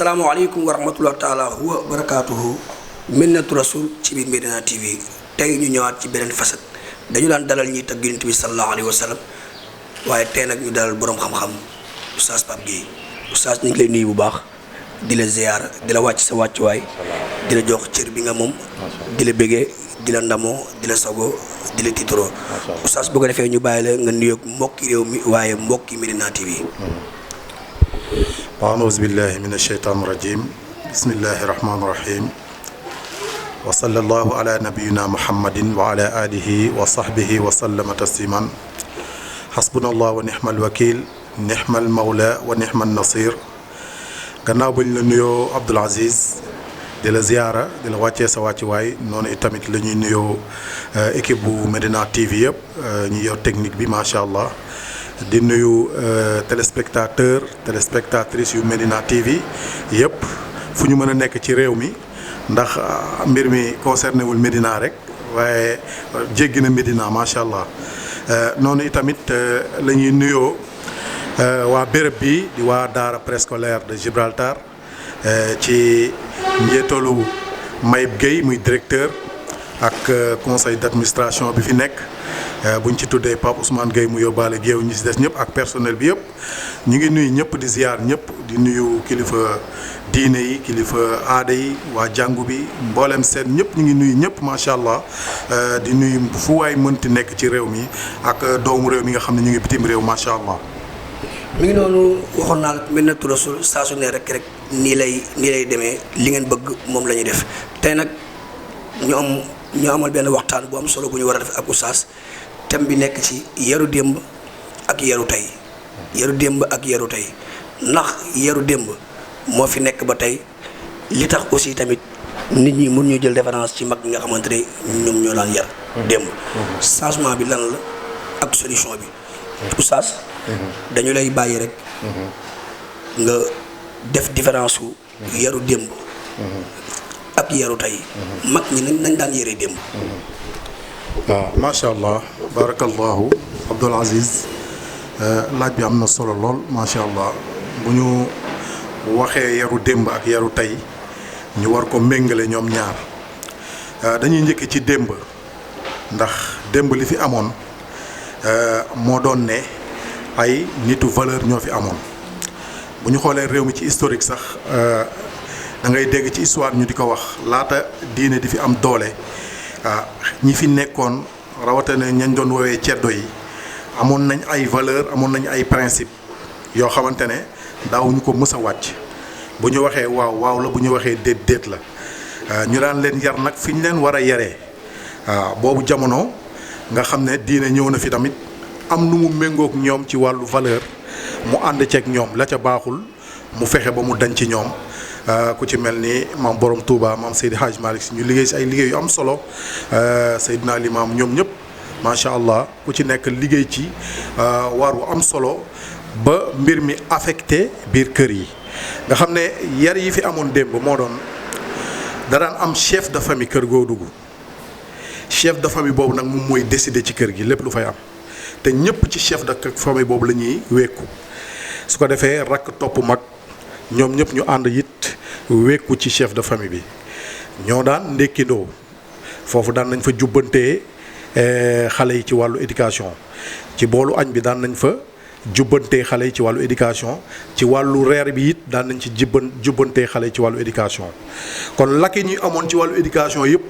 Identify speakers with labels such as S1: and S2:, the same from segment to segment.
S1: asalaamaaleykum wa rahmatulah taala wa barakaatuhu minnatu rasul ci biir Medina TV tey ñu ñëwaat ci beneen facette dañu daan dalal ñiy tagg Yonent bi sallallahu alayhi wa sallam waaye tey nag ñu dalal boroom xam-xam Oustaz Pape Gueye. Oustaz ñu ngi lay nuyu bu baax di la ziyaar di la wàcc sa wàccuwaay di la jox cër bi nga moom di la bëggee di la ndamoo di la sagoo di la tiitaroo. Oustaz bu ko defee ñu bàyyi la nga nuyoog mbokki réew mi waaye mbokki Medina TV.
S2: أعوذ بالله من الشيطان الرجيم بسم الله الرحمن الرحيم وصلى الله على نبينا محمد وعلى آله وصحبه وسلم تسليما حسبنا الله ونعم الوكيل نعم المولى ونعم النصير gannaaw bañ la nuyoo Abdoul Aziz di la ziyaara di la wàccee sa wàccuwaay noonu itamit la ñuy nuyoo équipe bu Medina TV yëpp ñu yor technique bi macha allah. di nuyu téléspectatrices yu Medina TV yëpp fu ñu mën a nekk ci réew mi ndax mbir mi concerné wul Medina rek waaye jéggi na Medina macha allah noonu itamit la ñuy nuyoo waa béréb bi di waa daara préscolaire de Gibraltar ci njeetalu Mayib Gueye muy directeur ak conseil d'administration bi fi nekk. buñ ci tuddee Pape Ousmane Gueye mu yóbbaale géew ñi si des ñëpp ak personnel bi yëpp ñu ngi nuyu ñëpp di ziar ñëpp di nuyu kilifa diine yi kilifa aada yi waa jàngu bi mboolem seen ñëpp ñu ngi nuyu ñëpp macha allah di nuyu fu waay mënti nekk ci réew mi ak doomu réew mi nga xam ne ñu ngi bitim réew macha allah.
S1: mi ngi noonu waxoon naa la Médinatoul Rassoul saa su ne rek nii lay demee li ngeen bëgg moom la ñuy def tey nag ñu amal benn waxtaan bu am solo bu ñu war a def ak Oustaz. thème bi nekk ci yaru démb ak yaru tey ndax yaru démb moo fi nekk ba tey li tax aussi tamit nit ñi mën ñu jël référence ci mag ñi nga xamante ne ñoom ñoo daan yar démb changement bi lan la ak solution bi Oustaz dañu lay bàyyi rek nga def différence su yaru démb ak yaru tey mag ñi nañ daan yaree démb.
S2: waaw macha allah barakallahu Abdoul Aziz laaj bi am na solo lool macha allah bu ñu waxee yaru démb ak yaru tey ñu war ko méngale ñoom ñaar dañuy njëkk ci démb ndax démb li fi amoon moo doon ne ay nitu valeur ñoo fi amoon bu ñu xoolee réew mi ci historique sax da ngay dégg ci histoire ñu di ko wax laata diine di fi am doole. ñi fi nekkoon rawatina ñañ doon woowee ceddo yi amoon nañ ay valeur amoon nañ ay principe yoo xamante ne daawuñu ko mës a wàcc bu ñu waxee waaw la bu ñu waxee déet la ñu daan leen yar nag fi ñu leen war a yaree boobu jamono nga xam ne diine ñëw na fi tamit am nu mu méngoog ñoom ci wàllu valeur mu ànd ceeg ñoom la ca baaxul mu fexe ba mu dañ ci ñoom. ku ci mel ni maam borom Touba maam Seydi Hadj Malick si ñu liggéey si ay liggéey yu am solo Seydina Limaam ñoom ñëpp macha allah ku ci nekk liggéey ci waar wu am solo ba mbir mi affecté biir kër yi nga xam ne yar yi fi amoon démb moo doon da daan am chef de famille kër goo dugg chef de famille boobu nag moom mooy décider ci kër gi lépp lu fay am te ñëpp ci chef de famille boobu la ñuy wékku su ko defee rakk topp mag. ñoom ñëpp ñu ànd it wekku ci chef de famille bi ñoo daan ndékkindoo foofu daan nañ fa jubbantee xale yi ci wàllu éducation ci boolu añ bi daan nañ fa jubbantee xale yi ci wàllu éducation ci wàllu reer bi it daan nañ ci jubbantee xale yi ci wàllu éducation kon lakki ñuy amoon ci wàllu éducation yëpp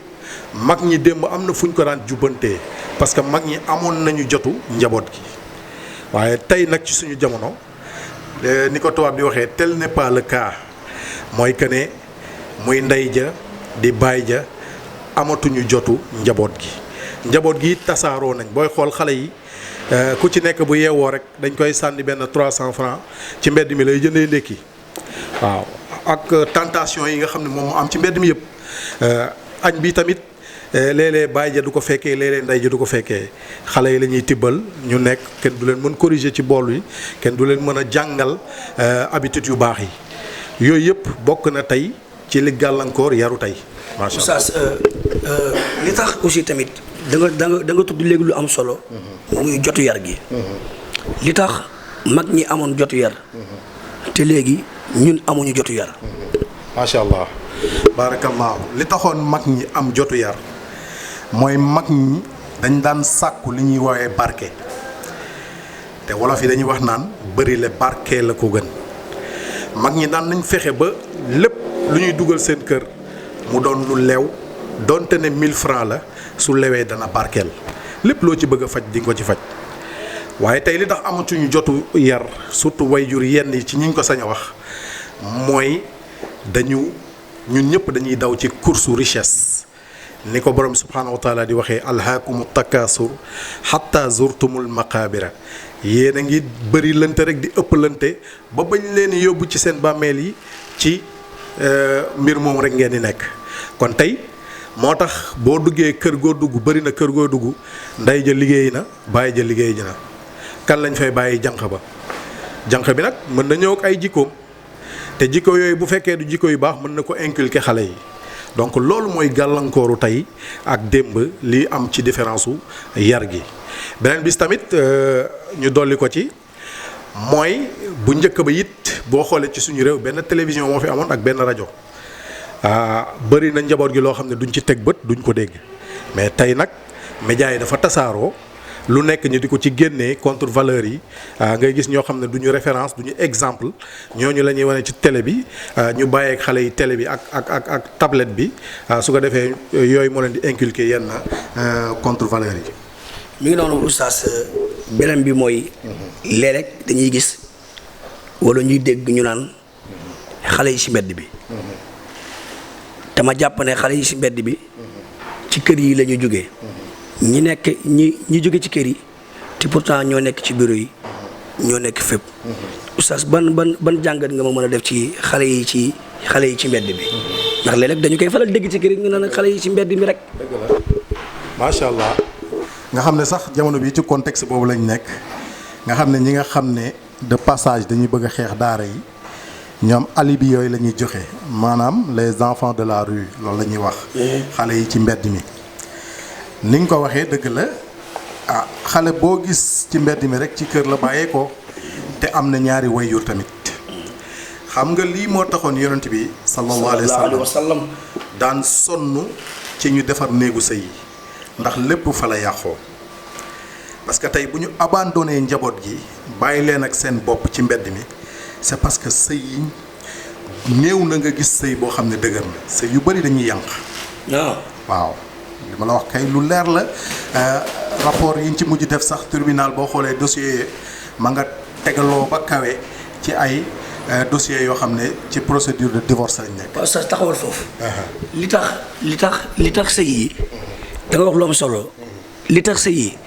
S2: mag ñi démb am na fu ñu ko daan jubbantee parce que mag ñi amoon nañu jotu njaboot gi waaye tey nag ci suñu jamono. ni ko tubaab di waxee tel n'est pas le cas mooy que ne muy ndey ja di baay ja amatuñu jotu njaboot gi tasaaroo nañ booy xool xale yi ku ci nekk bu yeewoo rek dañ koy sànni benn 300 francs ci mbedd mi lay jëndee ndékki waaw ak tentation yi nga xam ne moom mu am ci mbedd mi yëpp añ bi tamit léeg-léeg baay ja du ko fekkee léeg-léeg ndey ja du ko fekkee xale yi la ñuy tibbal ñu nekk kenn du leen mën corriger ci bool yi kenn du leen mën a jàngal habitude yu baax yi yooyu yëpp bokk na tey ci li gàllankoor yaru tey. macha allah
S1: Oustaz li tax aussi tamit da nga tudd léegi lu am solo. muy jotu yar gi. li tax mag ñi amoon jotu yar. te léegi ñun amuñu jotu yar.
S2: macha allah barakallahu li taxoon mag ñi am jotu yar mooy mag ñi dañ daan sàkku li ñuy woowee barke te wolof yi dañuy wax naan bëri le barke la ko gën mag ñi daan nañ fexe ba lépp lu ñuy dugal seen kër mu doon lu leew donte ne 1000 francs la su lewee dana barkeel lépp loo ci bëgg a faj di nga ko ci faj waaye tey li tax amatuñu jotu yar surtout wayjur yenn yi ci ñi ñu ko sañ a wax mooy ñun ñëpp dañuy daw ci course richesse ni ko borom subhanahu wa taala di waxee alhaakumu takaasur hatta zurtumul maqaabira yéen a ngi bëri lante rek di ëppalante ba bañ leen yóbbu ci seen bàmmeel yi ci mbir moom rek ngeen di nekk kon tey moo tax boo duggee kër goo dugg bëri na kër goo dugg nday ja liggéey na bàyyi ja liggéey ji na kan lañ fay bàyyi jànq ba jànq bi nag mën na ñëw ak ay jikkoom te jikko yooyu bu fekkee du jikko yu baax mën na ko inculquer xale yi donc loolu mooy gàllankooru tey ak démb li am ci différence su yar gi beneen bis tamit ñu dolli ko ci mooy bu njëkk ba it boo xoolee ci suñu réew benn télévision moo fi amoon ak benn rajo bëri na njaboot gi loo xam ne duñ ci teg bët duñ ko dégg mais tey nag médias yi dafa tasaaroo lu nekk ñu di ko ci génnee contre valeurs yi ngay gis ñoo xam ne duñu référence duñu exemple ñooñu la ñuy wane ci télé bi ñu bàyyeek xale yi télé bi ak tablette bi su ko defee yooyu moo leen di inculquer yenn contre valeurs yi.
S1: mi ngi noonu oustaz beneen bi mooy léeg-léeg dañuy gis wala ñuy dégg ñu naan xale yi ci mbedd bi te ma jàpp ne xale yi ci mbedd bi ci kër yi la ñu jógee ñi nekk ñi jóge ci kër yi te pourtant ñoo nekk ci bureau yi ñoo nekk fépp oustaz ban jàngat nga ma mën a def ci xale yi ci mbedd bi ndax léeg-léeg dañu koy faral dégg ci kër yi ñu naan xale yi ci mbedd mi rek.
S2: dëgg la macha allah. nga xam ne sax jamono bi ci contexte boobu lañ nekk nga xam ne ñi nga xam ne de passage dañuy bëgg a xeex daara yi ñoom alibi yooyu la ñuy joxe maanaam les enfants de la rue loolu la ñuy wax. xale yi ci mbedd mi. ni nga ko waxee dëgg la xale boo gis ci mbedd mi rek ci kër la bàyyee ko te am na ñaari wayjur tamit xam nga lii moo taxoon yonent bi sallallahu alayhi wa sallam daan sonn ci ñu defar néegu sëy yi ndax lépp fa la yàqoo parce que tey bu ñu abandonné njaboot gi bàyyi leen ak seen bopp ci mbedd mi c'est parce que sëy yi néew na nga gis sëy boo xam ne dëgër na sëy yu bari dañuy yànq. waaw li ma la wax kay lu leer la rapport yi ñu ci mujj def sax tribunal boo xoolee dossier ma nga tegaloo ba kawe ci ay dossiers yoo xam ne ci procédure de divorce lañ nekk.
S1: waaw sax taxawal foofu. li tax sëy yi. da nga wax lu am solo li tax sëy yi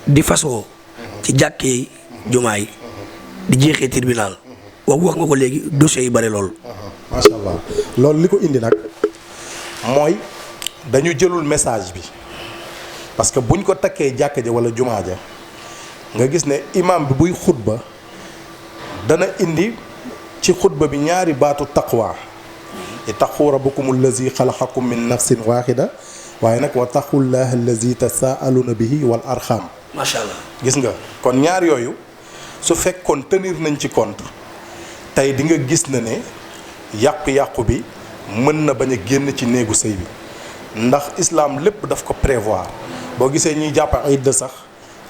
S1: di fasoo ci jàkkee jumaa yi di jeexee tribunal wax nga ko léegi dossiers yi bari lool.
S2: macha allah loolu li ko indi nag mooy dañu jëlul message bi parce que buñ ko takkee jàkka ja wala jumaa ja nga gis ne imam bi buy xutba dana indi ci xutba bi ñaari baatu taqwa ittaqu rabbakum allazi xalaqakum min nafsin waxida waaye nag wa taqullaha allazi tasaaluna bihi wal arxam.
S1: macha allah
S2: gis nga kon ñaar yooyu su fekkoon tenir nañ ci compte tey di nga gis na ne yàqu-yàqu bi mën na bañ a génn ci néegu sëy bi ndax islam lépp daf ko prévoir boo gisee ñuy jàpp idda sax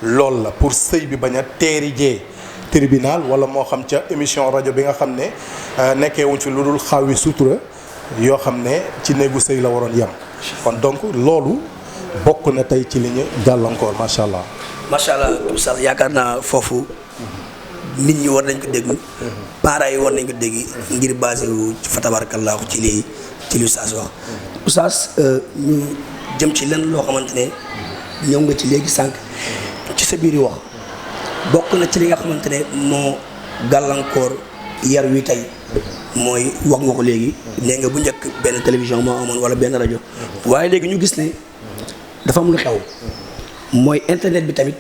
S2: lool la pour sëy bi bañ a teeri jee tribunal wala moo xam ca émission rajo bi nga xam ne nekkee wuñ fi lu dul xawi sutura yoo xam ne ci néegu sëy la waroon yem. kon donc loolu bokk na tey ci li ñu gàllankoor macha allah.
S1: macha allah oustaz yaakaar naa foofu nit ñi war nañ ko dégg. parents yi war nañ ko dégg. ngir basé wu fa tabarakallahu ci li oustaz wax. oustaz ñu jëm ci lenn loo xamante ne ñëw nga ci léegi sànq ci sa biir wax bokk na ci li nga xamante ne moo gàllankoor yar wi tey. mooy wax nga ko léegi nee nga bu njëkk benn télévision moo amoon wala benn rajo waaye léegi ñu gis ne dafa am lu xew mooy internet bi tamit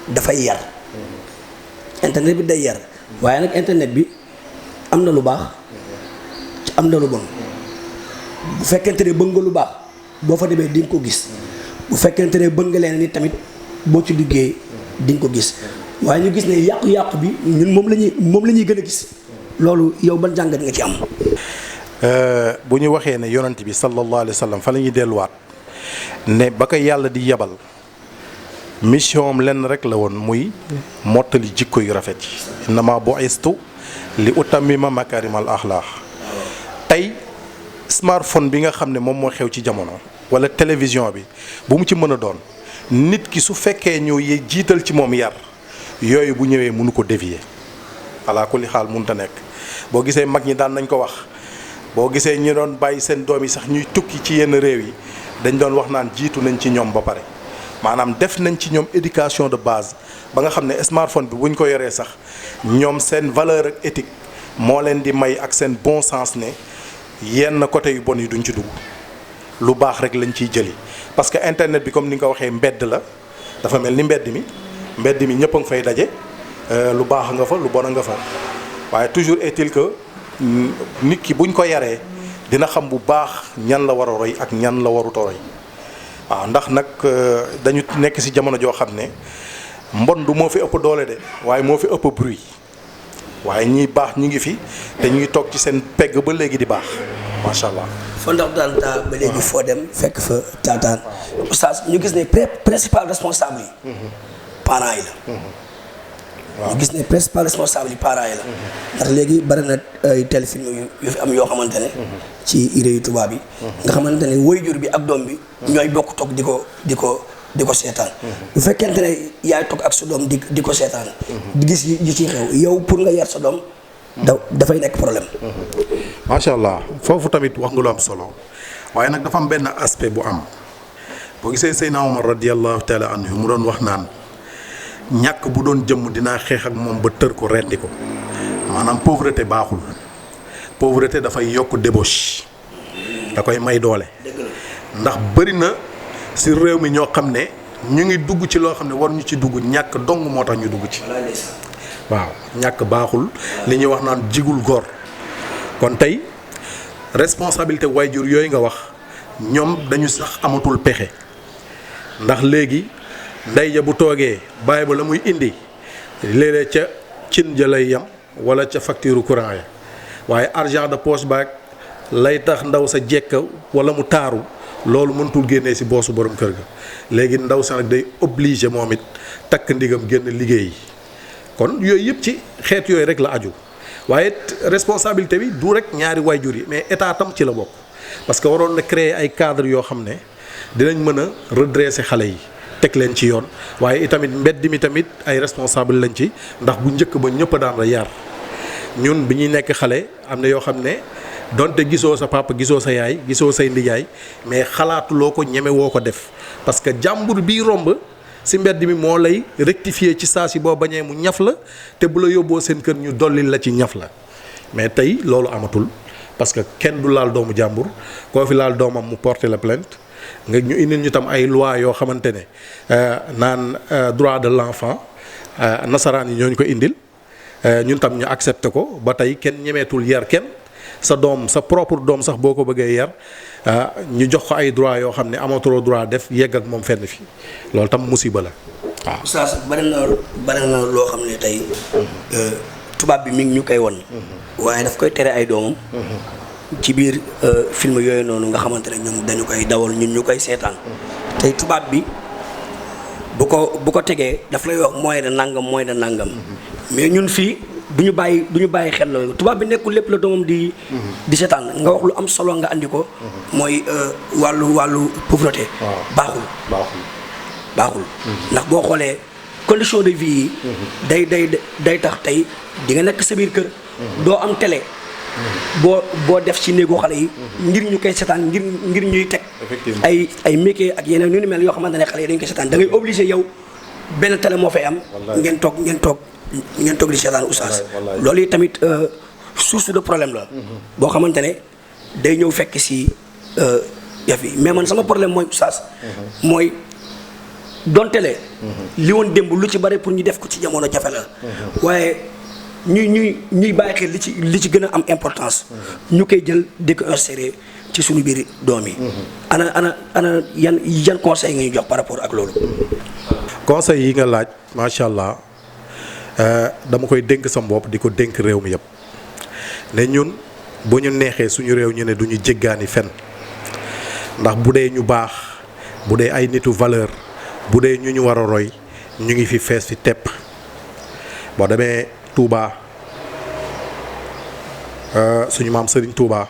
S1: dafay yar internet bi day yar waaye nag internet bi am na lu baax am na lu bon bu fekkente ne bëgg nga lu baax boo fa demee di nga ko gis bu fekkente ne bëgg nga leen ni tamit boo ci duggee di nga ko gis waaye ñu gis ne yàqu-yàqu bi ñun moom la ñuy gën a gis loolu yow ban jàngat nga ci am.
S2: bu ñu waxee ne yonent bi sallallahu alayhi wa sallam fa la ñuy delluwaat ne ba ko yàlla di yebal mission am lenn rek la woon muy mottali jikko yu rafet yi innama bu'istu li utammima makarimal axlaax. tey smartphone bi nga xam ne moom moo xew ci jamono wala télévision bi bu mu ci mën a doon nit ki su fekkee ñu jiital ci moom yar yooyu bu ñëwee mënu ko dévier ala kulli xaal mënut a nekk. boo gisee mag ñi daan nañ ko wax boo gisee ñi doon bàyyi seen doom yi sax ñuy tukki ci yenn réew yi dañ doon wax naan jiitu nañ ci ñoom ba pare maanaam def nañ ci ñoom éducation de base ba nga xam ne smartphone bi buñ ko yoree sax ñoom seen valeur ak éthique moo leen di may ak seen bon sens ne yenn côté yu bon yi duñ ci dugg lu baax rek lañ ciy jëli. parce que internet bi comme ni nga ko waxee mbedd la dafa mel ni mbedd mi ñëpp a nga fay daje lu baax nga fa lu bon a nga fa waaye toujours est-il que nit ki buñ ko yaree dina xam bu baax ñan la war a roy ak ñan la warut a roy waaw ndax nag dañu nekk ci jamono joo xam ne mbon du moo fi ëpp doole de waaye moo fi ëpp bruit waaye ñi baax ñu ngi fi te ñu ngi toog ci seen pegg ba léegi di baax macha allah.
S1: fa ndax daan taa ba léegi foo dem fekk fa taataan oustaz ñu gis ne principal responsable yi parents yi la. waaw ñu gis ne principal responsable yi parents yi la. ndax léegi bari na ay téléfilm yu fi am yoo xamante ne. ci réewu tubaab yi. nga xamante ne waajur bi ak doom bi. ñooy bokk toog di ko seetaan. bu fekkente ne yaay toog ak sa doom di ko seetaan. di gis yi ci xew yow pour nga yar sa doom. dafay nekk problème.
S2: macha allah foofu tamit wax nga lu am solo waaye nag dafa am benn aspect bu am boo gisee Seydina Omar radiyallahu taala anhu mu doon wax naan. ñàkk bu doon jëmm dinaa xeex ak moom ba tër ko rendi ko maanaam pauvreté baaxul pauvreté dafay yokk débauche da koy may doole ndax bëri na ci réew mi ñoo xam ne ñu ngi dugg ci loo xam ne war ñu ci dugg ñàkk dong moo tax ñu dugg ci waaw ñàkk baaxul li ñuy wax naan jigul góor kon tey responsabilité waajur yooyu nga wax ñoom dañu sax amatul pexe ndax léegi ndey ja bu toogee bàyyi ba la muy indi léeg-léeg ca cin ja lay yam wala ca facture courant ya waaye argent de poche baag lay tax ndaw sa jekka wala mu taaru loolu mënatul génnee ci boosu borom kër ga léegi ndaw sa nag day obligé moom it takk ndigam génn liggéey kon yooyu yëpp ci xeet yooyu rek la aju waaye responsabilité bi du rek ñaari waajur yi mais état tam ci la bokk parce que waroon na créer ay cadres yoo xam ne dinañ mën a redresser xale yi teg leen ci yoon waaye itamit mbedd mi tamit ay responsable lañ ci ndax bu njëkk ba ñëpp daan la yar ñun bi ñuy nekk xale am na yoo xam ne donte gisoo sa papa gisoo sa yaay gisoo say ndijaay mais xalaatuloo ko ñeme woo ko def parce que jàmbur bii romb si mbedd mi moo lay rectifier ci saa si boo bañee mu ñaf la te bu la yóbboo seen kër ñu dollil la ci ñaf la mais tey loolu amatul parce que kenn du laal doomu jàmbur koo fi laal doomam mu porter la plainte nga ñu indil ñu tam ay loi yoo xamante ne naan droit de l'enfant nasaraan yi ñooñu ko indil ñun tam ñu accepté ko ba tey kenn ñemeetul yar kenn sa doom sa propre doom sax boo ko bëggee yar ñu jox ko ay droit yoo xam ne amatuloo droit def yegg ak moom fenn fi loolu tam musiba la waaw.
S1: oustaz bari na loo xam ne tey tubaab bi mi ngi ñu koy won waaye daf koy tere ay doomam. ci biir film yooyu noonu nga xamante ne ñoom dañu koy dawal ñun ñu koy seetaan tey tubaab bi bu ko tegee daf lay wax moyen de nangam mais ñun fii du ñu bàyyi xel loolu tubaab bi nekkul lépp la doomam di seetaan nga wax lu am solo nga andi ko mooy wàllu pauvreté. baaxul ndax boo xoolee condition de vie yi day tax tey di nga nekk sa biir kër doo am télé boo def ci néegu xale yi ngir ñu koy seetaan ngir ñuy teg ay métier ak yeneen yu ni mel yoo xamante ne xale yi dañ koy seetaan da ngay obligé yow benn télé moo fay am ngeen toog di seetaan oustaz loolu yi tamit source de problème la boo xamante ne day ñëw fekk si yaf yi mais man sama problème mooy oustaz mooy doon télé li woon démb lu ci bari pour ñu def ko ci jamono jafe la waaye ñuy bàyyi xel li ci gën a am importance ñu koy jël di ko insérer ci suñu biir doom yi ana yan conseil nga ñu jox par rapport ak loolu
S2: conseil yi nga laaj macha allah dama koy dénk sa bopp di ko dénk réew mi yëpp ne ñun bu ñu neexee suñu réew ñu ne duñu jéggaani fen ndax bu dee ñu baax bu dee ay nitu valeur bu dee ñu war a roy ñu ngi fi fees fi tepp boo demee Touba suñu maam Serigne Touba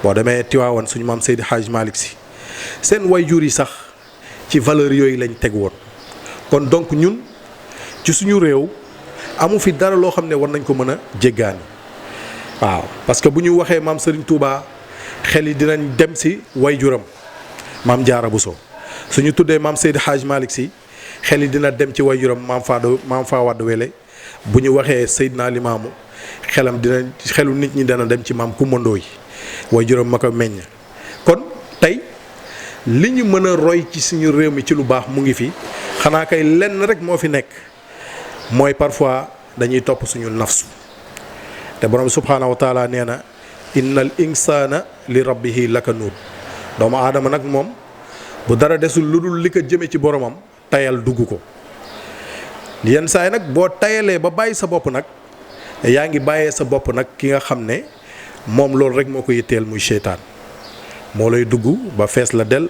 S2: boo demee Tiwaawan suñu maam Seydi Hadj Malick Sy seen wayjur yi sax ci valeur yooyu lañ teg woon kon donc ñun ci suñu réew amu fi dara loo xam ne war nañ ko mën a jéggaani waaw parce que bu ñu waxee maam Serigne Touba xel yi dinañ dem si wayjuram maam Diarra Bousso suñu tuddee maam Seydi Hadj Malick Sy xel yi dina dem ci wayjuram maam Fawade Wele bu ñu waxee Seydina Limaamu xelu nit ñi dana dem ci maam Coumba Ndoye wayjuram ma ko meññ kon tey li ñu mën a roy ci suñu réew mi ci lu baax mu ngi fi xanaa kay lenn rek moo fi nekk mooy parfois dañuy topp suñu nafsu te borom subhaanahu wa taala nee na innal insaana li rabbihi lakanuud doomu aadama nag moom bu dara desul lu dul li ko jëme ci boromam tayal dugg ko yenn saa yi nag boo tayalee ba bàyyi sa bopp nag yaa ngi bàyyee sa bopp nag ki nga xam ne moom loolu rek moo ko yitteel muy seytaan moo lay dugg ba fees la del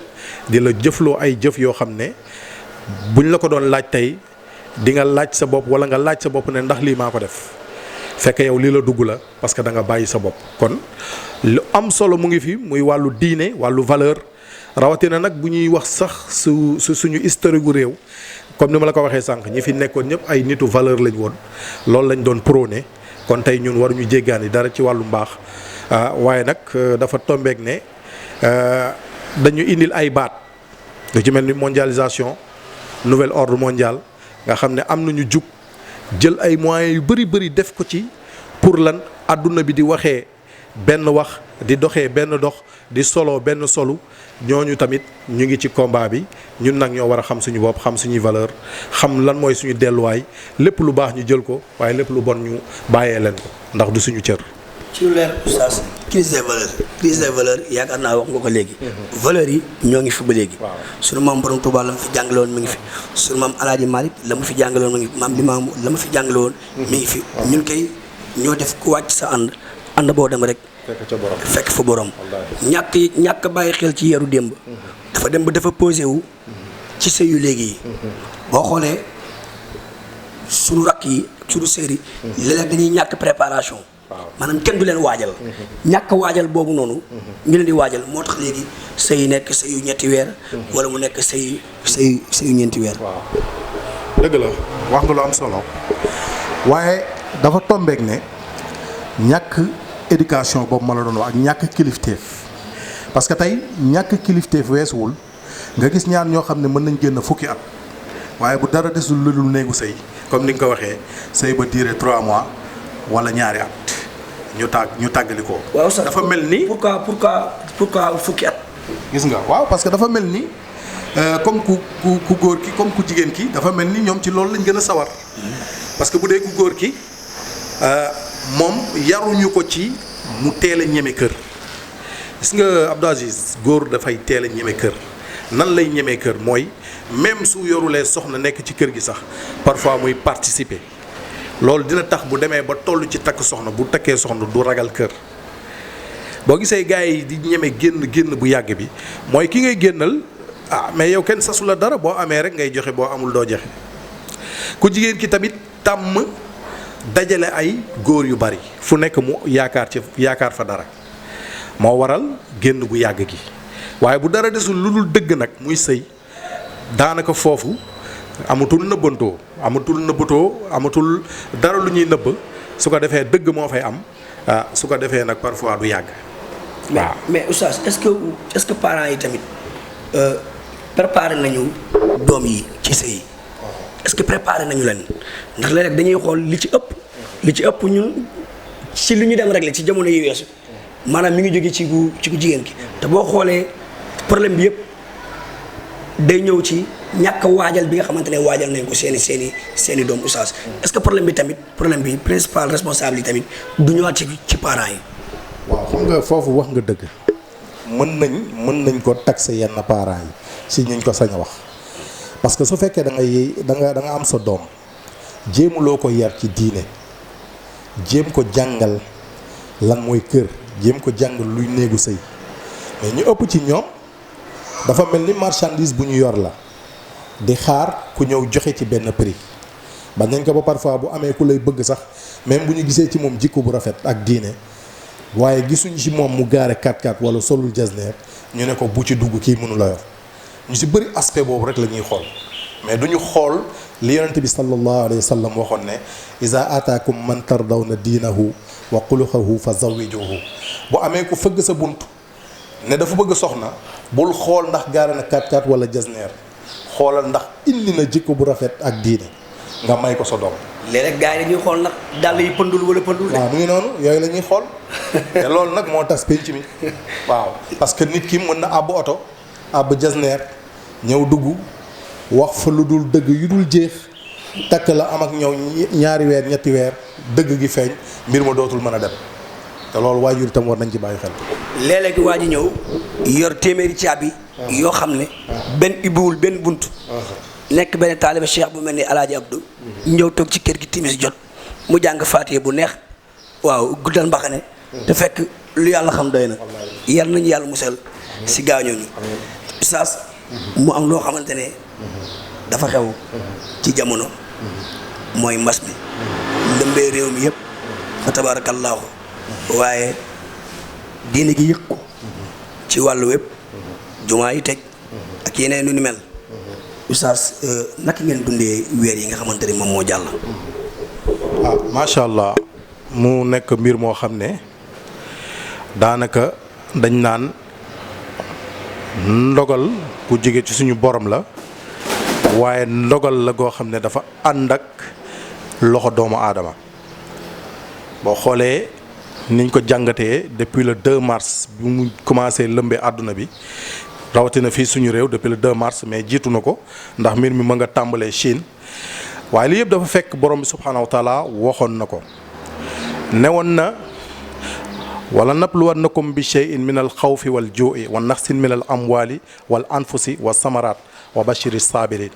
S2: di la jëfloo ay jëf yoo xam ne buñ la ko doon laaj tey di nga laaj sa bopp wala nga laaj sa bopp ne ndax lii maa ko def fekk yow lii la dugg la parce que da nga bàyyi sa bopp kon lu am solo mu ngi fi muy wàllu diine wàllu valeur rawatina nag bu ñuy wax sax suñu historique gu réew comme ni ma la ko waxee sànq ñi fi nekkoon ñëpp ay nitu valeur lañ woon loolu lañ doon prôné kon tey ñun waruñu jéggaani dara ci wàllu mbaax waaye nag dafa tombeek ne dañu indil ay baat lu ci mel ni mondialisation nouvel ordre mondial nga xam ne am nañu jug jël ay moyens yu bëri def ko ci pour lan àdduna bi di waxee benn wax di doxee benn dox di solo benn solu ñooñu tamit ñu ngi ci combat bi ñun nag ñoo war a xam suñu bopp xam suñuy valeur xam lan mooy suñu delluwaay lépp lu baax ñu jël ko waaye lépp lu bon ñu bàyyee leen ko ndax du suñu cër.
S1: ci lu leer oustaz crise des valeurs yaakaar naa wax nga ko léegi. valeurs yi ñoo ngi fi ba léegi. sunu maam borom Touba la mu fi jàngale woon mi ngi fi. sunu maam El Hadj Malick la mu fi jàngale woon mi ngi fi maam Limaamu la mu fi jàngale woon. mi ngi fi ñun kay ñoo def ku wàcc sa ànd boo dem rek. fekk fa borom ñàkk bàyyi xel ci yaru démb. dafa dem ba dafa posé wu. ci sëy yu léegi yi. boo xoolee sunu rakk yi sunu sœur yi. léeg-léeg dañuy ñàkk préparation. maanaam kenn du leen waajal. ñàkk waajal boobu noonu. ñu leen di waajal moo tax léegi sëy yi nekk sëy yu ñetti weer. wala mu nekk sëy yu ñeenti weer.
S2: dëgg la wax nga lu am solo waaye dafa tombeek ne ñàkk éducation boobu ma la doon wax ak ñàkk kilifteef parce que tey ñàkk kilifteef weesuwul nga gis ñaar ñoo xam ne mën nañ génn fukki at waaye bu dara desul lu dul néegu sëy comme ni nga ko waxee sëy ba diire 3 mois wala ñaari at ñu tàggali ko.
S1: waaw sax
S2: dafa mel ni
S1: pourquoi fukki at.
S2: gis nga waaw parce que dafa mel ni comme ku góor ki comme ku jigéen ki dafa mel ni ñoom ci loolu lañ gën a sawar parce que bu dee ku góor ki moom yaruñu ko ci mu teel a ñeme kër gis nga Abdou Aziz góor dafay teel a ñeme kër nan lay ñemee kër mooy même su yorulee soxna nekk ci kër gi sax parfois muy participer loolu dina tax bu demee ba toll ci takk soxna bu takkee soxna du ragal kër boo gisee gars yi di ñeme génn bu yàgg bi mooy ki ngay génnal mais yow kenn sasu la dara boo amee rek ngay joxe boo amul doo joxe ku jigéen ki tamit tàmm dajale ay góor yu bari fu nekk mu yaakaar fa dara moo waral génn gu yàgg gi waaye bu dara desul lu dul dëgg nag muy sëy daanaka foofu amatul nëbbatoo amatul dara lu ñuy nëbb su ko defee dëgg moo fay am su ko defee nag parfois du yàgg. waaw
S1: mais oustaz est-ce que parents yi tamit préparé nañu doom yi ci sëy est-ce que préparé nañu leen ndax léeg-léeg dañuy xool li ci ëpp ñun ci li ñu dem régler ci jamono yi weesu maanaam mi ngi jóge ci ku jigéen ki te boo xoolee problème bi yëpp day ñëw ci ñàkk waajal bi nga xamante ne waajal nañ ko seeni doom oustaz est-ce que problème bi principal responsable yi tamit du ñëwaat ci parents yi.
S2: waaw xam nga foofu wax nga dëgg mën nañ ko taxer yenn parents yi si ñuñ ko sañ a wax parce que su fekkee da nga am sa doom jéemuloo ko yar ci diine jéem ko jàngal lan mooy kër jéem ko jàngal luy néegu sëy mais ñu ëpp ci ñoom dafa mel ni marchandise bu ñu yor la di xaar ku ñëw joxe ci benn prix ba nañ ko ba parfois bu amee ku lay bëgg sax même bu ñu gisee ci moom jikko bu rafet ak diine waaye gisuñ ci moom mu gaare 4x4 wala solul jasneer ñu ne ko bu ci dugg kii mënu la yor ñu si bëri aspect boobu rek la ñuy xool mais duñu xool li yonente bi sallallahu alayhi wa sallam waxoon ne iza ataakum man tardawna diinahu wa xuluqahu fa zawijuhu bu amee ku fëgg sa bunt ne dafa bëgg soxna bul xool ndax gaare na 4x4 wala jasneer xoolal ndax indi na jikko bu rafet ak diine nga may ko sa doom.
S1: léeg-léeg gars yi dañuy xool nag dàll yi pëndul wala pëndul.
S2: waaw mu ngi noonu yooyu la ñuy xool te loolu nag moo tas penc mi waaw parce que nit ki mën na àbb oto àbb jasneer ñëw dugg wax fa lu dul dëgg yu dul jeex takk la am ak ñëw ñaari weer ñetti weer dëgg gi feeñ mbir ma dootul mën a dem te loolu waajur itam war nañ ci bàyyi xel.
S1: léeg-léeg waa ji ñëw yor téeméeri caabi yoo xam ne benn ibbiwul benn bunt nekk benn taaliba cheikh bu mel ni alaaji Abdou ñëw toog ci kër gi timis jot mu jàng faatiye bu neex waaw guddal mbaxane te fekk lu yàlla xam doy na yal nañu yàlla musal si gaañooñu saas mu am loo xamante ne dafa xew ci jamono mooy mbas mi lëmbee réew mi yëpp fa tabaarakallaahu waaye diine gi yëg ko ci wàllu wépp jumaa yi teg ak yeneen nu ni mel Oustaz naka ngeen dundee weer yi nga xamante ne moom moo jàll.
S2: ah macha allah mu nekk mbir moo xam ne daanaka dañ naan ndogal ku jóge ci suñu borom la waaye ndogal la goo xam ne dafa ànd ak loxo doomu aadama boo xoolee niñ ko jàngatee depuis le 2 mars bi mu commencé lëmbee àdduna bi. rawatina fii suñu réew depuis le 2 mars mais jiitu na ko ndax mbir mi ma nga tàmbalee Chine waaye li yëpp dafa fekk borom bi subhaanahu wa taala waxoon na ko newoon na wala nabluwannakum bi shay'in min al xawfi wal juu'i wa naqsin min al amwali wal anfusi wa samaraat wa bashiri sabirin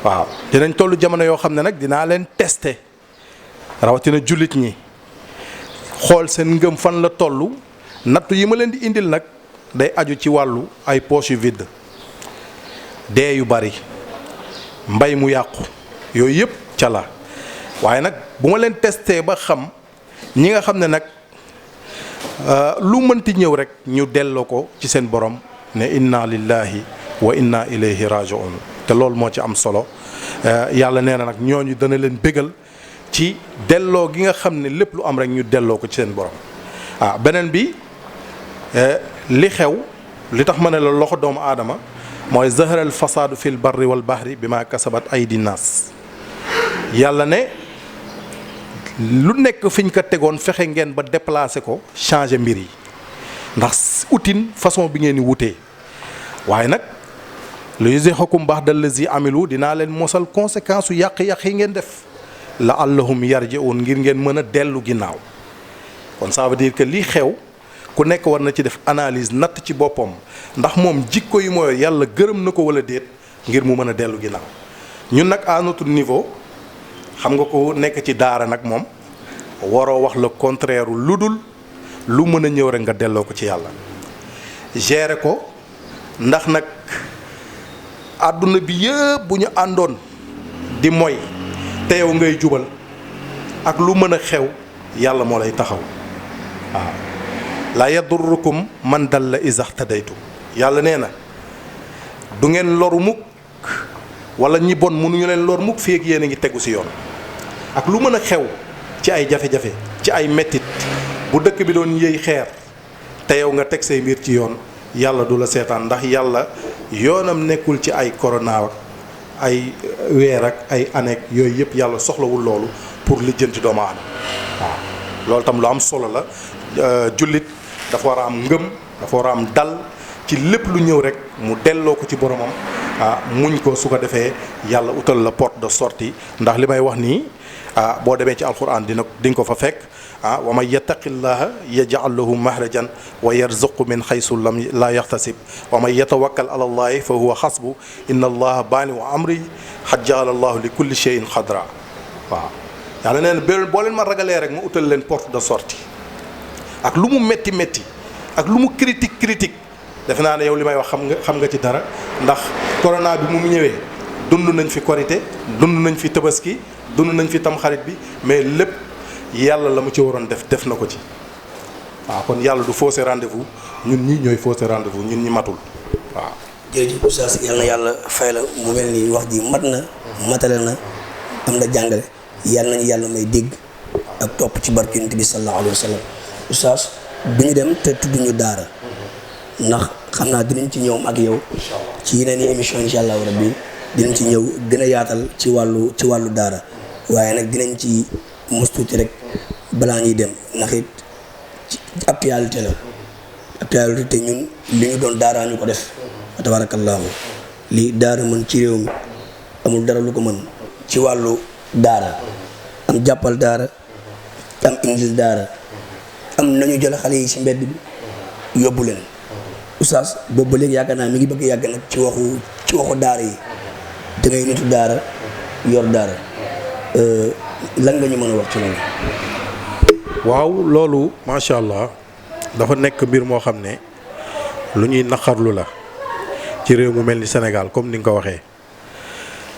S2: waaw dinañ toll jamono yoo xam ne nag dinaa leen testé rawatina jullit ñi xool seen ngëm fan la toll nattu yi ma leen di indil nag day aju ci wàllu ay poches yu vide dee yu bari mbay mu yàqu yooyu yëpp ca la waaye nag bu ma leen testé ba xam ñi nga xam ne nag lu mënti ñëw rek ñu delloo ko ci seen borom ne inna lillahi wa inna ilayhi raji'un te loolu moo ci am solo yàlla nee na nag ñooñu dana leen bégal ci delloo gi nga xam ne lépp lu am rek ñu delloo ko ci seen borom beneen bi li xew li tax ma ne la loxo doomu aadama mooy zaharal fasaadu fil barri wal bahri bi ma kasabat aydi naas yàlla ne lu nekk fi ñu ko tegoon fexe ngeen ba déplacé ko changé mbir yi ndax utin façon bi ngeen di wutee waaye nag lu yuziqakum ba'da allazi amilu dinaa leen mosal conséquence su yàq-yàq yi ngeen def la allahum yarji'un ngir ngeen mën a dellu ginnaaw kon ça veut dire que lii xew ku nekk war na ci def analyse natt ci boppam ndax moom jikko yi mooy yàlla gërëm na ko wala déet ngir mu mën a dellu ginnaaw ñun nag à notre niveau xam nga ko nekk ci daara nag moom waroo wax le contraire lu dul lu mën a ñëw rek nga delloo ko ci yàlla gérer ko ndax nag àdduna bi yëpp bu ñu àndoon di moy te yow ngay jubal ak lu mën a xew yàlla moo lay taxaw waaw la yadurrukum man dalla iza ihtadaytum yàlla nee na du ngeen loru mukk wala ñi bon mënuñu leen lor mukk fii ak yéen a ngi tegu ci yoon ak lu mën a xew ci ay jafe-jafe ci ay mettit bu dëkk bi doon yëy xeer te yow nga teg say mbir ci yoon yàlla du la seetaan ndax yàlla yoonam nekkul ci ay corona ak ay weer ak ay année yooyu yëpp yàlla soxlawul loolu pour lijjanti doomu aadama waaw loolu tam lu am solo la jullit dafa war a am ngëm dafa war a am dal ci lépp lu ñëw rek mu delloo ko ci boromam muñ ko su ko defee yàlla utal la porte de sortie ndax li may wax nii boo demee ci alquran di nga ko fa fekk wa man yattaqillaha yaj'al lahu mahrajan wa yarzuqhu min haythu la yahtasib wa man yatawakkal ala allahi fa huwa hasbu inna allaha balighu amri qad ja'ala allahu li kulli shay'in qadra waaw yàlla nee na boo leen ma ragalee rek ma utal leen porte de sortie ak lu mu métti métti ak lu mu critique defe naa ne yow li may wax xam nga ci dara ndax corona bi mu ñëwee dund nañ fi korité dund nañ fi tabaski dund nañ fi tamxarit bi mais lépp yàlla la mu ci waroon def na ko ci waaw kon yàlla du fausser rendez-vous ñun ñi ñooy fausser rendez-vous ñun ñi matul waaw.
S1: jërëjëf oustaz yal na yàlla fay la mu mel ni wax ji mat na matale na am na jàngale yàlla nañu yàlla may dégg ak topp ci barke Yonent bi sallallahu alayhi wa sallam oustaz du ñu dem te tudduñu daara ndax xam naa dinañ ci ñëw ak yow ci yeneen i émission incha allahu rabbi dinañ ci ñëw gën a yaatal ci wàllu daara waaye nag dinañ ci mos tuuti rek balaa ñuy dem ndax it ci actualité la actualité te ñun li ñu doon daaraa ñu ko def tabaarakallaahu li daara mën ci réew mi amul dara lu ko mën ci wàllu daara am jàppal daara am indil daara am nañu jël xale yi ci mbedd bi yóbbu leen oustaz boobu ba léegi yaakaar naa mi ngi bëgg yàgg nag ci waxu daara yi da ngay nitu daara yor daara lan nga ñu mën a wax ci loolu.
S2: waaw loolu macha allah dafa nekk mbir moo xam ne lu ñuy naqarlu la ci réew mu mel ni Sénégal comme ni nga ko waxee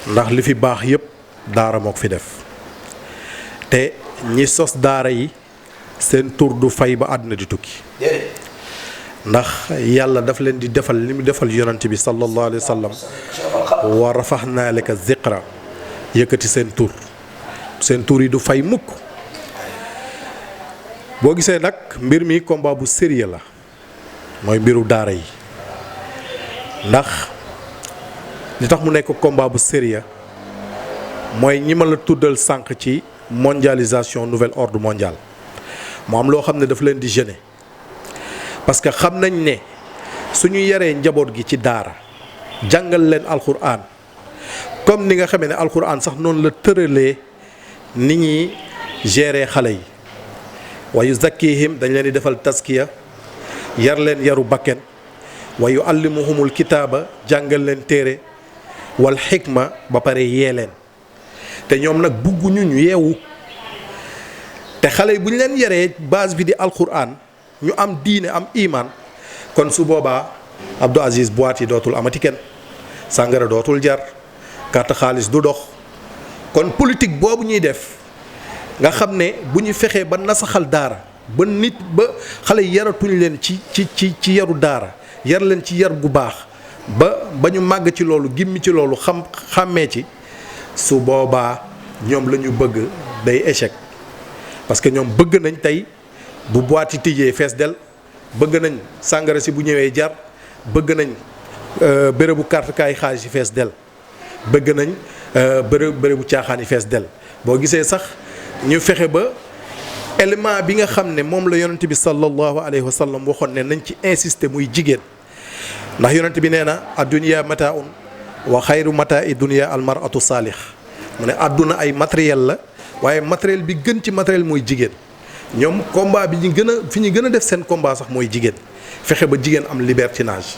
S2: ndax li fi baax yépp daara moo ko fi def te ñi sos daara yi seen tur du fay ba àdduna di tukki ndax yàlla daf leen di defal li mu defal yonent bi sallallahu alayhi wa sallam wa rafaxnaa laka ziqra yëkkati seen tur yi du fay mukk boo gisee nag mbir mi combat bu sérieux la mooy mbiru daara yi ndax li tax mu nekk combat bu sérieux mooy ñi ma la tuddal sànq ci mondialisation nouvel ordre mondial mu am loo xam ne dafa leen di gêner parce que xam nañ ne suñu yaree njaboot gi ci daara jàngal leen alxuraan comme ni nga xamee ne alxuraan sax noonu la tëralee ni ñuy gérer xale yi wa yuzakkihim dañ leen di defal taskiya yar leen yaru bakken wa yuallimuhumul kitaaba jàngal leen téere wal xikma ba pare yee leen te ñoom nag bugguñu ñu yeewu te xale yi bu ñu leen yaree base bi di alxuraan ñu am diine am iman kon su boobaa Abdou Aziz boîte yi dootul amati kenn sàngara dootul jar carte xaalis du dox kon politique boobu ñuy def nga xam ne bu ñu fexee ba nasaxal daara ba nit ba xale yi yaratuñ leen ci yaru daara yar leen ci yar gu baax ba ñu màgg ci loolu gimmi ci loolu xàmmee ci su boobaa ñoom la ñu bëgg day échec parce que ñoom bëgg nañ tey bu boîte yi tijjee fees del bëgg nañ sàngara si bu ñëwee jar bëgg nañ bérébu carte kaay xaalis yi fees del bëgg nañ bérébu caaxaan yi fees del boo gisee sax ñu fexe ba élément bi nga xam ne moom la yonent bi sallallahu alayhi wa sallam waxoon ne nañ ci insister muy jigéen ndax yonent bi nee na addunya mataun wa xayru matai dunya almaratu saalix mu ne àdduna ay matériel la waaye matériel bi gën ci matériel mooy jigéen ñoom combat bi ñu gën a def seen combat sax mooy jigéen fexe ba jigéen am libertinage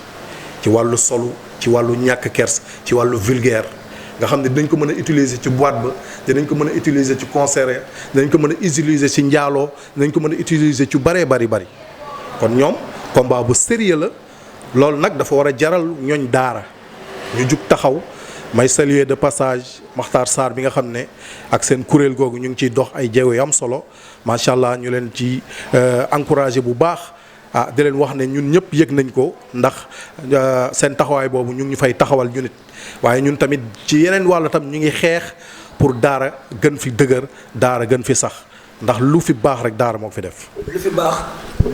S2: ci wàllu solu ci wàllu ñàkk kers ci wàllu vulgaire nga xam ne dinañ ko mën a utiliser ci boîte ba dinañ ko mën a utiliser ci concert dinañ ko mën a utiliser ci njaaloo dinañ ko mën a utiliser ci bëree bari kon ñoom combat bu sérieux la loolu nag dafa war a jaral ñooñ daara ñu jug taxaw may saluer de passage Makhtar Sarr bi nga xam ne ak seen kuréel googu ñu ngi ciy dox ay jéego yu am solo macha allah ñu leen ci encouragé bu baax di leen wax ne ñun ñëpp yëg nañ ko ndax seen taxawaay boobu ñu ngi ñu fay taxawal ñu nit waaye ñun tamit ci yeneen wàll tam ñu ngi xeex pour daara gën fi dëgër daara gën fi sax ndax lu fi baax rek daara moo ko fi def.
S1: lu fi baax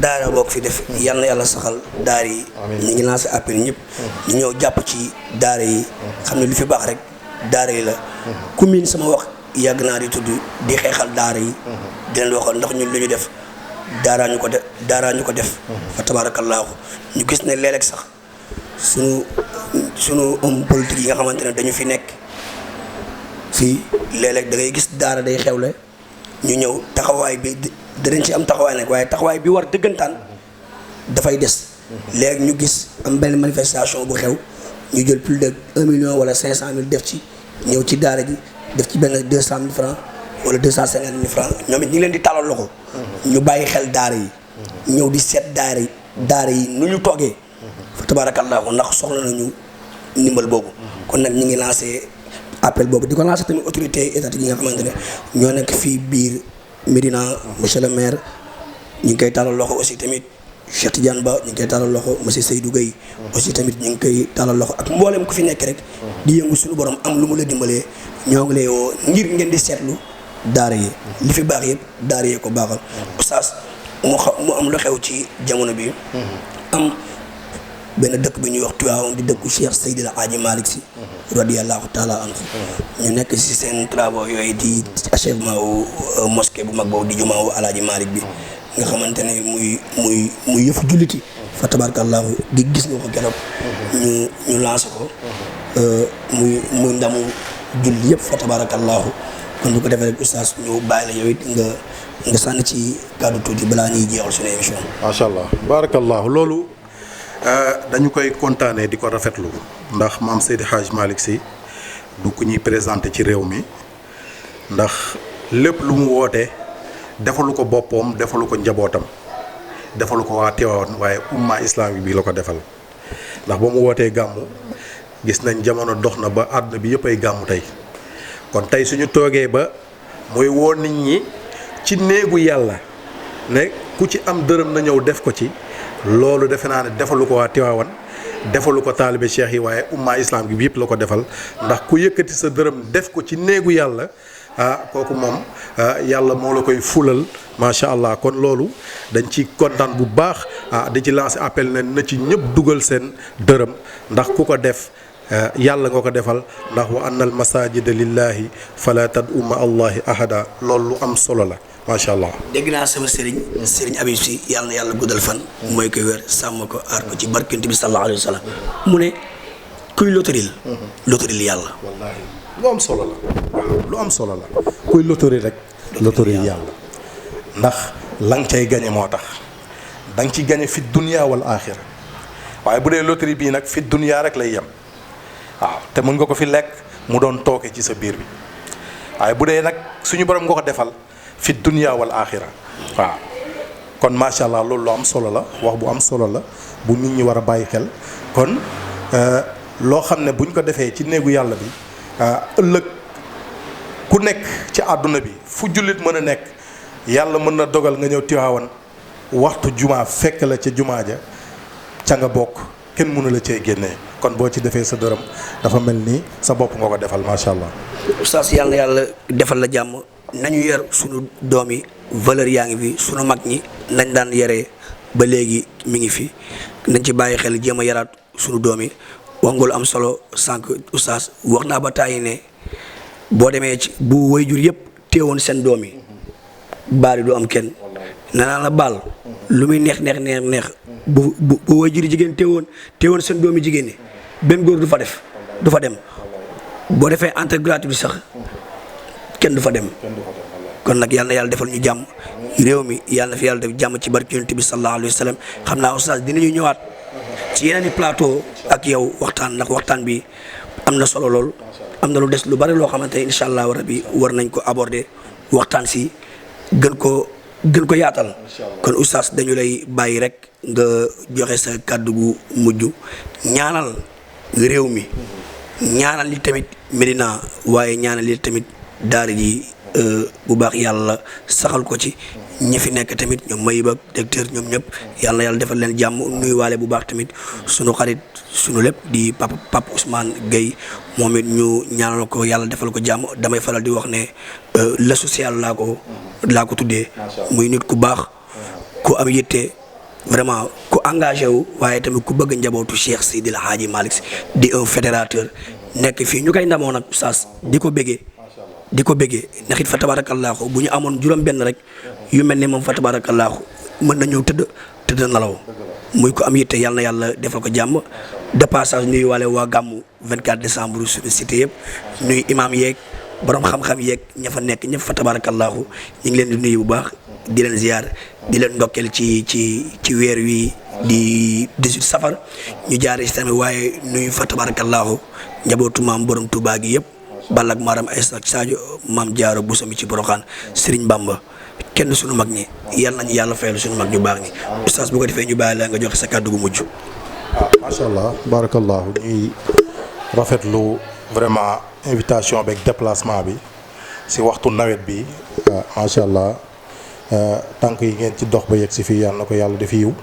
S1: daara moo ko fi def yal na yàlla saxal daara yi. ñu ngi lancé appel ñëpp. ñu ñëw jàpp ci daara yi. xam ne lu fi baax rek daara yi la. ku miin sama wax yàgg naa di tudd di xeexal daara yi. di leen waxoon ndax ñun lu ñu def daaraa ñu ko def. fa tabaarakallaahu ñu gis ne léeg-léeg sax sunu homme politique yi nga xamante ne dañu fi nekk fii léeg-léeg da ngay gis daara day xewle. ñu ñëw taxawaay bi danañ ci am taxawaay nag waaye taxawaay bi war dëggantaan dafay des. léegi ñu gis am benn manifestation bu xew ñu jël plus de 1 million wala 500 000 def ci ñëw ci daara ji def ci benn 200 000 francs wala 250 000 francs ñoom it ñu ngi leen di tàllal loxo. ñu bàyyi xel daara yi. ñëw di seet daara yi nu ñu toogee fa tabaarakallaahu ndax soxla nañu ndimbal boobu kon nag ñu ngi lancé appel boobu di ko lancé tamit autorité étatique yi nga xamante ne ñoo nekk fii biir Médina monsieur le maire ñu ngi koy tàllal loxo aussi tamit Cheikh Tidiane Ba ñu ngi koy tàllal loxo monsieur Seydou Gueye aussi tamit ñu ngi koy tàllal loxo ak mboolem ku fi nekk rek di yëngu suñu borom am lu mu la dimbalee ñoo ngi lay woo ngir ngeen di seetlu daara yi li fi baax yëpp daara yee ko baaxal oustaz mu am lu xew ci jamono bi am benn dëkk bi ñuy wax Tivaouane di dëkku Cheikh Seydil Hadji Malick Sy radiyallahu taala anhu ñu nekk si seen travaux yooyu di achèvement wu mosquée bu mag boobu di jumaa wu Alaaji Malick bi nga xamante ne muy yëfu julliti fa tabarakallahu di gis nga ko keroog ñu lancé ko muy ndamu julli yëpp fa tabarakallahu kon bu ko defee rek oustaz ñu bàyyi la yow it nga sànni ci kàddu tuuti balaa ñuy jeexal suñu émission.
S2: macha allah barakallahu loolu dañu koy kontaanee di ko rafetlu ndax maam Seydi Hadj Malick Sy du ku ñuy présenté ci réew mi ndax lépp lu mu woote defalu ko boppam defalu ko njabootam defalu ko waa Tiwaawan waaye umma islamique bi la ko defal ndax ba mu wootee gàmmu gis nañ jamono dox na ba àdduna bi yëpp ay gàmmu tey kon tey suñu toogee ba mooy woo nit ñi ci néegu yàlla ne ku ci am dërëm na ñëw def ko ci loolu defe naa ne defalu ko waa Tiwaawan defalu ko taalibe cheikh yi waaye umma islam bi yëpp la ko defal ndax ku yëkkati sa dërëm def ko ci néegu yàlla kooku moom yàlla moo la koy fulal macha allah kon loolu dañ ci kontaan bu baax di ci lancer appel ne na ci ñëpp dugal seen dërëm ndax ku ko def yàlla nga ko defal ndax wa annal masajida lillahi fala tad'u ma allahi ahada loolu lu am solo la macha allah.
S1: dégg naa sama sëriñ Habib Sy yàlla na yàlla guddal fan mooy koy wér sàmm ko aar ko ci barkent bi sallallahu alayhi wa sallam mu ne kuy lotoril yàlla.
S2: wallaahi lu am solo la waaw lu am solo la kuy lotori rek lotoril yàlla ndax la nga cay gañe moo tax da nga ci gañe fi dunya wal axira waaye bu dee lotori bii nag fi dunya rek lay yem waaw te mën nga ko fi lekk mu doon tooke ci sa biir bi waaye bu dee nag suñu borom nga ko defal fi dunya wal axira waaw kon macha allah loolu lu am solo la wax bu am solo la bu nit ñi war a bàyyi xel kon loo xam ne buñ ko defee ci néegu yàlla bi ëllëg ku nekk ci àdduna bi fu jullit mën a nekk yàlla mën na dogal nga ñëw Tiwaawan waxtu jumaa fekk la ca jumaa ja ca nga bokk kenn mënu la cee génnee kon boo ci defee sa dërëm dafa mel ni sa bopp nga ko defal macha allah.
S1: oustaz yàlla na yàlla defal la jàmm nañu yar sunu doom yi valeur yaa ngi fi sunu mag ñi nañ daan yaree ba léegi mi ngi fi nañ ci bàyyi xel jéem a yaraat sunu doom yi wax nga lu am solo sànq oustaz wax naa ba tàyyi ne boo demee ci bu waajur yëpp teewoon seen doom yi baari du am kenn nee naa la baal lu muy neex bu waajur jigéen teewoon seen doom yi jigéen ñi benn góor du fa dem boo defee entrée gratuite bi sax kenn du fa dem kon nag yàlla na yàlla defal ñu jàmm réew mi yàlla na fi yàlla def jàmm ci barke Yonent bi sallallahu alayhi wa sallam xam naa oustaz dinañu ñëwaat ci yeneen i plateau ak yow waxtaan ndax waxtaan bi am na solo lool am na lu des lu bari loo xamante ne incha allah rabi war nañ ko aborder waxtaan si gën ko yaatal kon oustaz dañu lay bàyyi rek nga joxe sa kàddu gu mujj ñaanal réew mi ñaanal li tamit Médina waaye ñaanal li tamit daara ji bu baax yàlla saxal ko ci ñi fi nekk tamit ñoom Mayib ak directeur ñoom ñëpp yàlla defal leen jàmm nuy waale bu baax tamit sunu xarit sunu lépp di papa Ousmane Gueye moom it ñu ñaanal ko yàlla defal ko jàmm damay faral di wax ne la social laa ko tuddee muy nit ku baax ku am yitte vraiment ku engagé wu waaye tamit ku bëgg njabootu Cheikh Seydil Hadji Malick Sy di un fédérateur nekk fii ñu koy ndamoo nag oustaz di ko bëggee ndax it fa tabaarakallaahu bu ñu amoon juróom benn rek yu mel ni moom fa tabaarakallaahu mën na ñëw tëdd nalaw muy ko am yitte yàlla na yàlla defal ko jàmm de passage nuyu waale waa gàmmu 24 décembre suñu cité yëpp nuyu imam yeeg borom xam-xam yeeg ña fa nekk ñëpp fa tabaarakallaahu ñu ngi leen di nuyu bu baax di leen ziar di leen ndokkeel ci weer wi di 18 safar ñu jaaree si tamit waaye nuyu fa tabaarakallaahu njabootu maam borom Tuubaa gi yëpp Balla ak Maram Aïssa ak Sadio Maam Jaara Bousso mi ci Boroxaan Serigne Bamba kenn suñu mag ñi yàlla nañu yàlla fayal suñu mag ñu baax ñi oustaz bu ko defee ñu bàyyi la nga joxe sa kàddu gu mujj.
S2: macha allah barakallahu ñuy rafetlu vraiment invitation beeg déplacement bi si waxtu nawet bi macha allah tànk yi ngeen ci dox ba yegg si fii yàlla na ko yàlla def yiw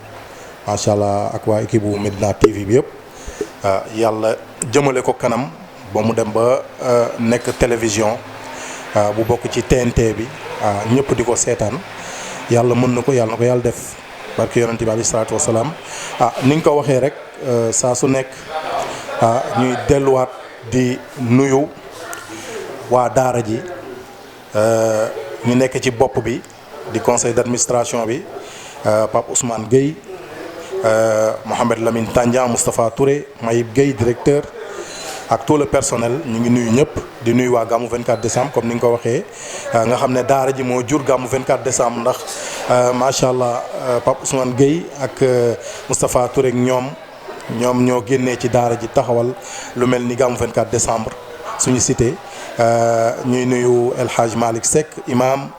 S2: macha allah ak waa équipe bu Medina TV bi yëpp yàlla jëmale ko kanam ba mu dem ba nekk télévision bu bokk ci TNT bi ñëpp di ko seetaan yàlla mën na ko yàlla def barke yonente bi alayhi salaatu wasalaam ni nga ko waxee rek saa su nekk ñuy delluwaat di nuyu waa daara ji ñu nekk ci bopp bi di conseil d'administration bi Pape Ousmane Gueye Mohamed Lamine Tandian Moustapha Touré Mayib Gueye directeur ak tout le personnel ñu ngi nuyu ñëpp di nuyu waa gàmmu 24 décembre comme ni nga ko waxee nga xam ne daara ji moo jur gàmmu 24 décembre ndax macha allah Pape Ousmane Gueye ak Moustapha Touré ak ñoom ñoo génnee ci daara ji taxawal lu mel ni gàmmu 24 décembre suñu cité ñuy nuyu El Hadj Malick Seck imam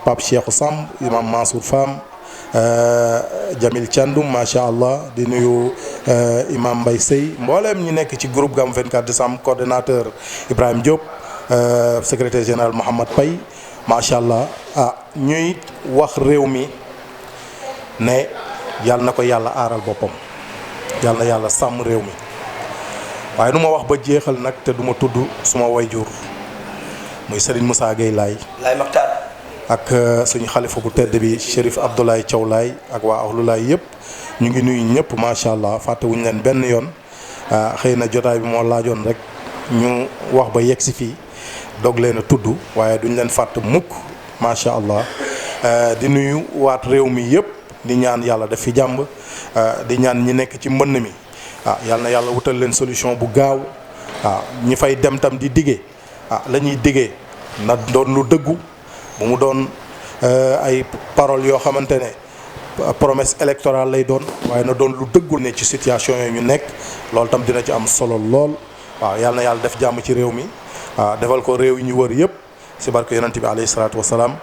S2: Pape Cheikhou Samb imam Mansour Fam Jamil Thiandoum macha allah di nuyu imam Mbaye Sey mbooleem ñi nekk ci groupe gàmmu 24 décembre coordonnateur Ibrahima Diop secrétaire général Mouhamad Paye macha allah ñuy wax réew mi ne yàlla na ko yàlla aaral boppam yàlla na yàlla sàmm réew mi waaye du ma wax ba jeexal nag te du ma tudd suma wayjur muy Serigne Moussa Gueye Laye
S1: Maktar
S2: ak suñu xalifa bu tedd bi Chérif Abdoulaye Thiaw Laye ak waa ahlu Laye yëpp ñu ngi nuyu ñëpp macha allah fàttewuñu leen benn yoon xëy na jotaay bi moo laajoon rek ñu wax ba yegg si fii dog leen a tudd waaye duñ leen fàtt mukk macha allah di nuyu waat réew mi yëpp di ñaan yàlla def fi jàmm di ñaan ñi nekk ci mbënn mi yàlla na yàlla wutal leen solution bu gaaw ñi fay dem tam di diggee la ñuy diggee na doon lu dëggu bu mu doon ay paroles yoo xamante ne promesse électorale lay doon waaye na doon lu dëggul ne ci situation yooyu ñu nekk loolu tam dina ci am solo lool yàlla na yàlla def jàmm ci réew mi defal ko réew yi ñu wër yëpp ci barke yonent bi alayhi salaatu wasalaam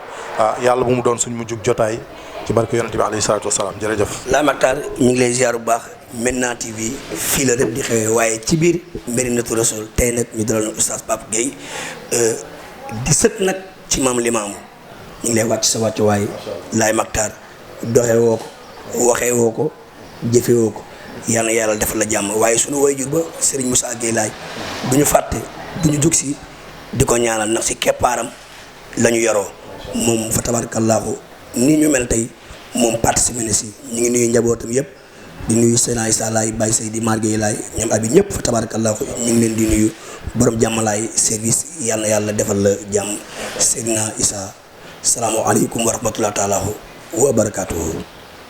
S2: yàlla bu mu doon suñ mujjug jotaay ci barke yonent bi alayhi salaatu wasalaam jërëjëf.
S1: Laye Mactar ñu ngi lay ziar bu baax Medina TV fii la rek di xewee waaye ci biir Médinatoul Rassoul tey nag ñu dalal oustaz Pape Gueye di sët nag ci maam Limaamu ñu ngi lay wàcc sa wàccuwaay Laye Mactar doxee woo ko waxee woo ko jëfee woo ko yal na yàlla defal la jàmm waaye sunu waajur ba Serigne Moussa Gueye Laye du ñu fàtte du ñu jug si di ko ñaanal ndax si keppaaram la ñu yoroo moom fa tabarakallahu ni ñu mel tey moom participé na si ñu ngi nuyu njabootam yëpp di nuyu Sénat Issa Laye Baye Seydi Mar Gueye Laye ñoom abi ñëpp fa tabarakallahu ñu ngi leen di nuyu borom jàmmalaay service yal na yàlla defal la jàmm Seydina Issa salaamu aleykum wa rahmatullahi taala wa barakatuhu